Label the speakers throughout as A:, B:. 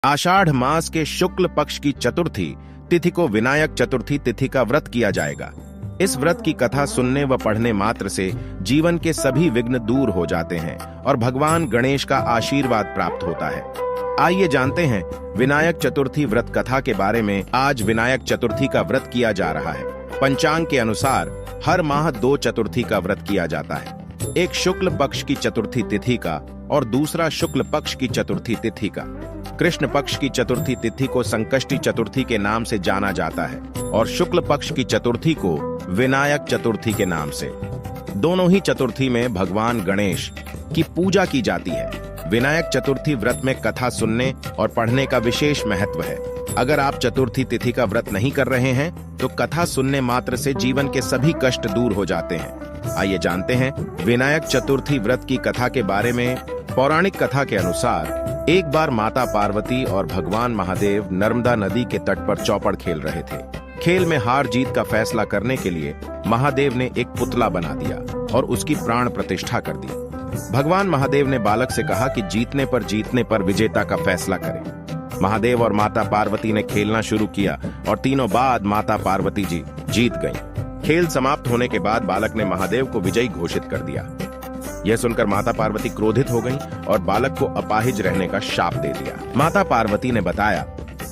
A: आषाढ़ मास के शुक्ल पक्ष की चतुर्थी तिथि को विनायक चतुर्थी तिथि का व्रत किया जाएगा। इस व्रत की कथा सुनने व पढ़ने मात्र से जीवन के सभी विघ्न दूर हो जाते हैं और भगवान गणेश का आशीर्वाद प्राप्त होता है। आइए जानते हैं विनायक चतुर्थी व्रत कथा के बारे में। आज विनायक चतुर्थी का व्रत किया जा रहा है। पंचांग के अनुसार हर माह 2 चतुर्थी का व्रत किया जाता है, एक शुक्ल पक्ष की चतुर्थी तिथि का और दूसरा शुक्ल पक्ष की चतुर्थी तिथि का। कृष्ण पक्ष की चतुर्थी तिथि को संकष्टी चतुर्थी के नाम से जाना जाता है और शुक्ल पक्ष की चतुर्थी को विनायक चतुर्थी के नाम से। दोनों ही चतुर्थी में भगवान गणेश की पूजा की जाती है। विनायक चतुर्थी व्रत में कथा सुनने और पढ़ने का विशेष महत्व है। अगर आप चतुर्थी तिथि का व्रत नहीं कर रहे हैं तो कथा सुनने मात्र से जीवन के सभी कष्ट दूर हो जाते हैं। आइए जानते हैं विनायक चतुर्थी व्रत की कथा के बारे में। पौराणिक कथा के अनुसार एक बार माता पार्वती और भगवान महादेव नर्मदा नदी के तट पर चौपड़ खेल रहे थे। खेल में हार जीत का फैसला करने के लिए महादेव ने एक पुतला बना दिया और उसकी प्राण प्रतिष्ठा कर दी। भगवान महादेव ने बालक से कहा कि जीतने पर विजेता का फैसला करें। महादेव और माता पार्वती ने खेलना शुरू किया और तीनों बाद माता पार्वती जी जीत गईं। खेल समाप्त होने के बाद बालक ने महादेव को विजयी घोषित कर दिया। यह सुनकर माता पार्वती क्रोधित हो गईं और बालक को अपाहिज रहने का शाप दे दिया। माता पार्वती ने बताया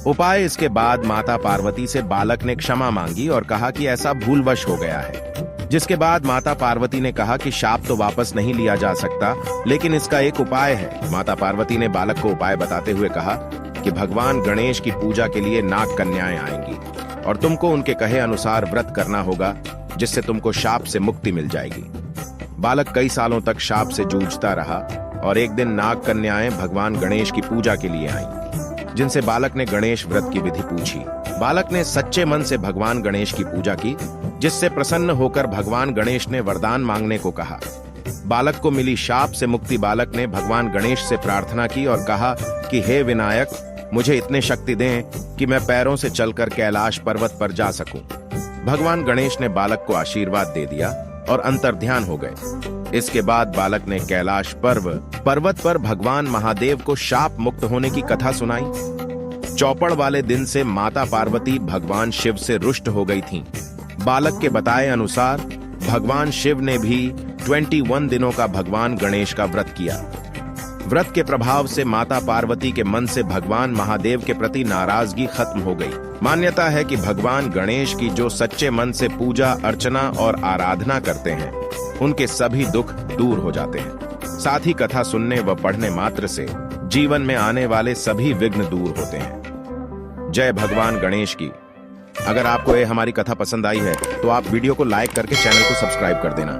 A: उपाय। इसके बाद माता पार्वती से बालक ने क्षमा मांगी और कहा कि ऐसा भूलवश हो गया है। जिसके बाद माता पार्वती ने कहा कि शाप तो वापस नहीं लिया जा सकता, लेकिन इसका एक उपाय है। माता पार्वती ने बालक को उपाय बताते हुए कहा कि भगवान गणेश की पूजा के लिए नाग कन्याएं आएंगी और तुमको उनके कहे अनुसार व्रत करना होगा, जिससे तुमको शाप से मुक्ति मिल जाएगी। बालक कई सालों तक शाप से जूझता रहा और एक दिन नाग कन्याएं भगवान गणेश की पूजा के लिए आईं, जिनसे बालक ने गणेश व्रत की विधि पूछी। बालक ने सच्चे मन से भगवान गणेश की पूजा की, जिससे प्रसन्न होकर भगवान गणेश ने वरदान मांगने को कहा। बालक को मिली शाप से मुक्ति। बालक ने भगवान गणेश से प्रार्थना की और कहा कि हे विनायक, मुझे इतने शक्ति दें कि मैं पैरों से चलकर कैलाश पर्वत पर जा सकूं। भगवान गणेश ने बालक को आशीर्वाद दे दिया और अंतर्ध्यान हो गए। इसके बाद बालक ने कैलाश पर्वत पर भगवान महादेव को शाप मुक्त होने की कथा सुनाई। चौपड़ वाले दिन से माता पार्वती भगवान शिव से रुष्ट हो गई थीं। बालक के बताए अनुसार भगवान शिव ने भी 21 दिनों का भगवान गणेश का व्रत किया। व्रत के प्रभाव से माता पार्वती के मन से भगवान महादेव के प्रति नाराजगी खत्म हो गई। मान्यता है कि भगवान गणेश की जो सच्चे मन से पूजा अर्चना और आराधना करते हैं, उनके सभी दुख दूर हो जाते हैं। साथ ही कथा सुनने व पढ़ने मात्र से जीवन में आने वाले सभी विघ्न दूर होते हैं। जय भगवान गणेश की। अगर आपको ये हमारी कथा पसंद आई है तो आप वीडियो को लाइक करके चैनल को सब्सक्राइब कर देना।